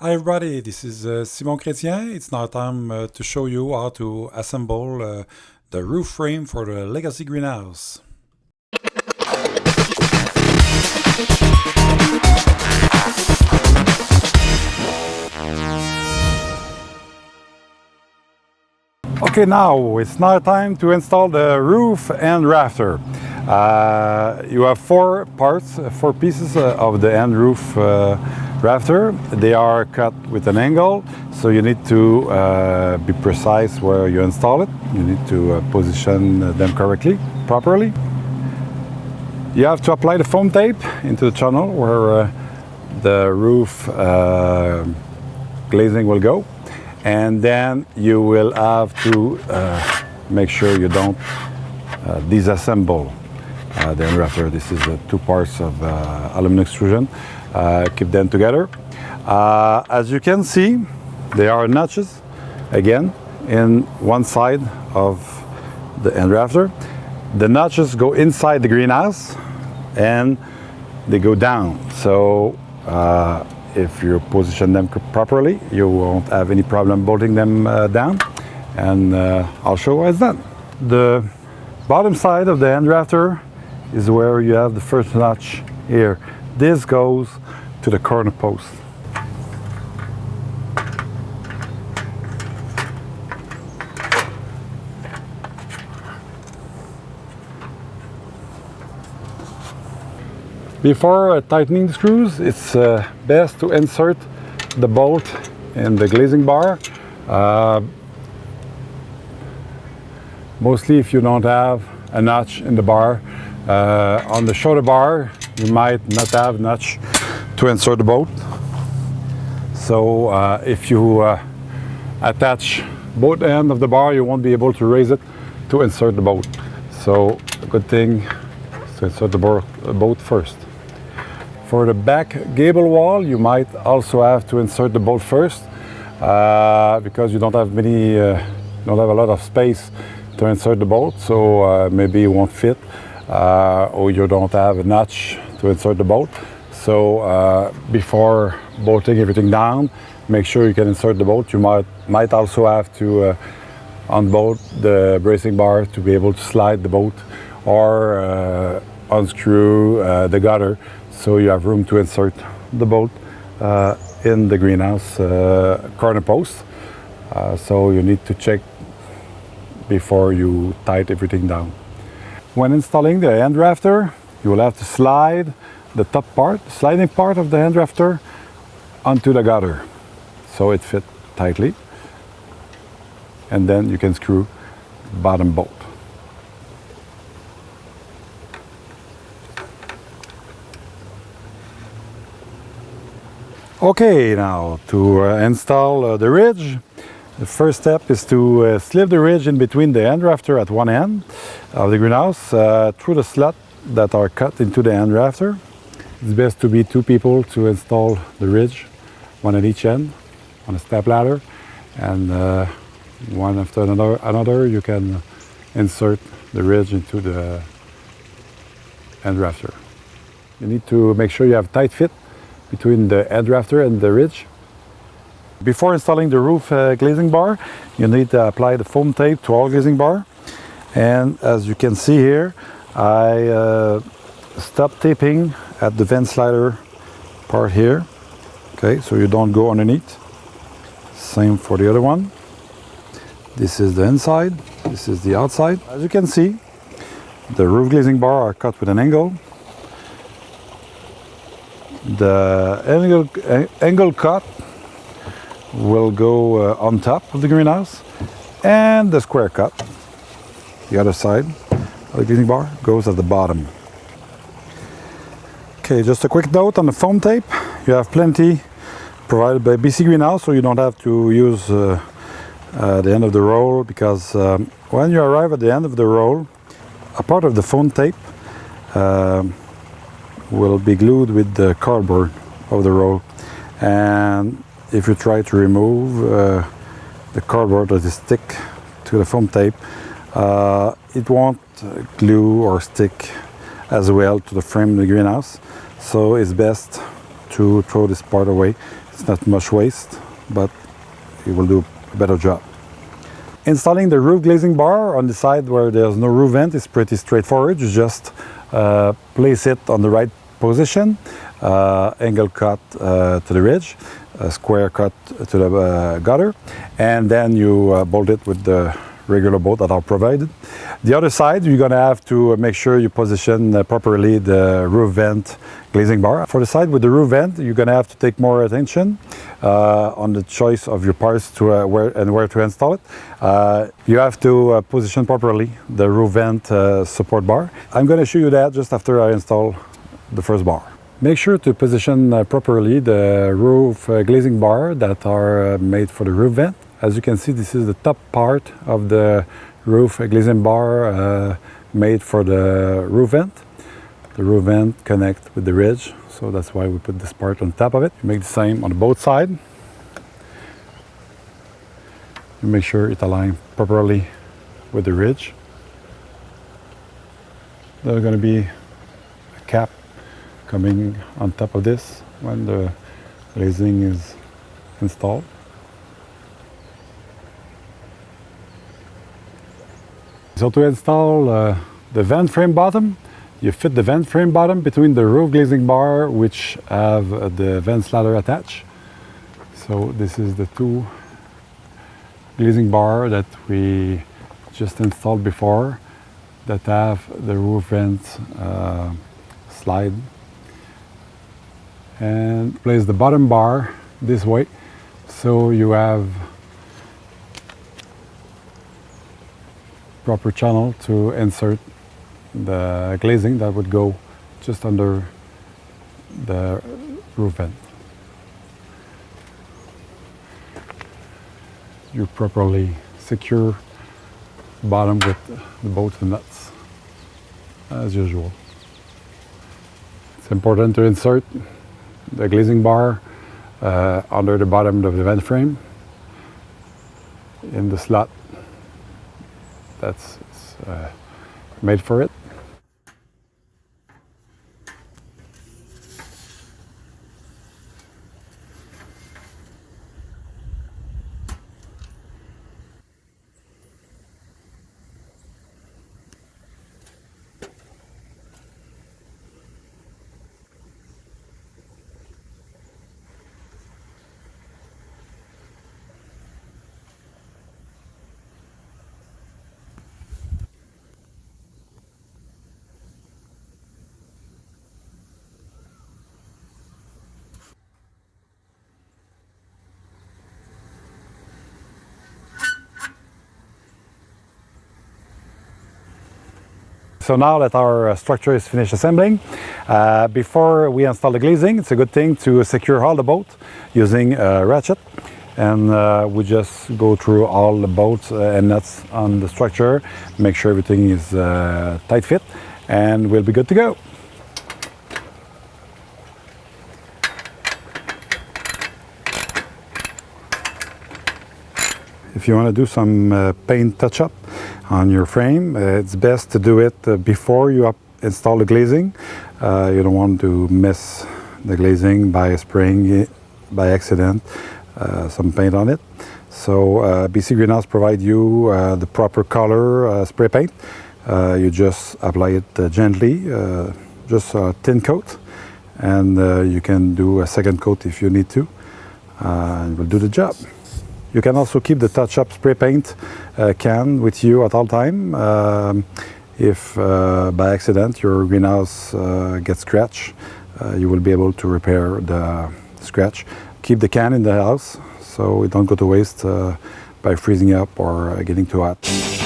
Hi everybody, this is Simon Chrétien. It's now time to show you how to assemble the roof frame for the Legacy greenhouse. Okay, now it's time to install the roof and rafter. You have four pieces of the end roof rafter. They are cut with an angle, so you need to be precise where you install it. You need to position them properly. You have to apply the foam tape into the channel where the roof glazing will go, and then you will have to make sure you don't disassemble the end rafter. This is two parts of aluminum extrusion. Keep them together. As you can see, there are notches again in one side of the end rafter. The notches go inside the greenhouse and they go down. So if you position them properly, you won't have any problem bolting them down. And I'll show why it's done. The bottom side of the end rafter is where you have the first notch here. This goes to the corner post. Before tightening the screws, it's best to insert the bolt in the glazing bar. Mostly if you don't have a notch in the bar. On the shoulder bar, you might not have a notch to insert the bolt. So if you attach both ends of the bar, you won't be able to raise it to insert the bolt. So a good thing is to insert the bolt first. For the back gable wall, you might also have to insert the bolt first because you don't have a lot of space to insert the bolt, so maybe it won't fit. Or you don't have a notch to insert the bolt. So before bolting everything down, make sure you can insert the bolt. You might also have to unbolt the bracing bar to be able to slide the bolt, or unscrew the gutter so you have room to insert the bolt in the greenhouse corner post. So you need to check before you tighten everything down. When installing the end rafter, you will have to slide the sliding part of the end rafter onto the gutter so it fits tightly, and then you can screw the bottom bolt. Okay, now to install the ridge. The first step is to slip the ridge in between the end rafter at one end of the greenhouse through the slot that are cut into the end rafter. It's best to be two people to install the ridge, one at each end on a step ladder, and one after another you can insert the ridge into the end rafter. You need to make sure you have tight fit between the end rafter and the ridge. Before installing the roof glazing bar, you need to apply the foam tape to all glazing bar. And as you can see here, I stopped taping at the vent slider part here. Okay, so you don't go underneath. Same for the other one. This is the inside, this is the outside. As you can see, the roof glazing bar are cut with an angle. The angle cut will go on top of the greenhouse, and the square cut, the other side of the glazing bar, goes at the bottom. Okay, just a quick note on the foam tape. You have plenty provided by BC Greenhouse, so you don't have to use the end of the roll, because when you arrive at the end of the roll, a part of the foam tape will be glued with the cardboard of the roll, and if you try to remove the cardboard that is stick to the foam tape, it won't glue or stick as well to the frame of the greenhouse. So it's best to throw this part away It's not much waste, but it will do a better job. Installing the roof glazing bar on the side where there's no roof vent is pretty straightforward. You just place it on the right position, angle cut to the ridge, a square cut to the gutter, and then you bolt it with the regular bolt that are provided. The other side, you're gonna have to make sure you position properly the roof vent glazing bar. For the side with the roof vent, you're gonna have to take more attention on the choice of your parts to where to install it. You have to position properly the roof vent support bar. I'm gonna show you that just after I install the first bar. Make sure to position properly the roof glazing bar that are made for the roof vent. As you can see, this is the top part of the roof glazing bar made for the roof vent. The roof vent connects with the ridge, so that's why we put this part on top of it. You make the same on both sides. You make sure it aligns properly with the ridge. There's going to be a cap coming on top of this when the glazing is installed. So to install the vent frame bottom, you fit the vent frame bottom between the roof glazing bar which have the vent ladder attached. So this is the two glazing bar that we just installed before that have the roof vent slide. And place the bottom bar this way so you have proper channel to insert the glazing that would go just under the roof vent. You properly secure bottom with the bolts and nuts as usual. It's important to insert the glazing bar under the bottom of the vent frame in the slot that's made for it. So now that our structure is finished assembling, before we install the glazing, it's a good thing to secure all the bolts using a ratchet. And we just go through all the bolts and nuts on the structure, make sure everything is tight fit, and we'll be good to go. If you want to do some paint touch-up on your frame, it's best to do it before you install the glazing. You don't want to mess the glazing by spraying it by accident some paint on it. So BC Greenhouse provide you the proper color spray paint. You just apply it gently, just a thin coat, and you can do a second coat if you need to, and will do the job. You can also keep the touch-up spray paint can with you at all time. If by accident your greenhouse gets scratched, you will be able to repair the scratch. Keep the can in the house so it don't go to waste by freezing up or getting too hot.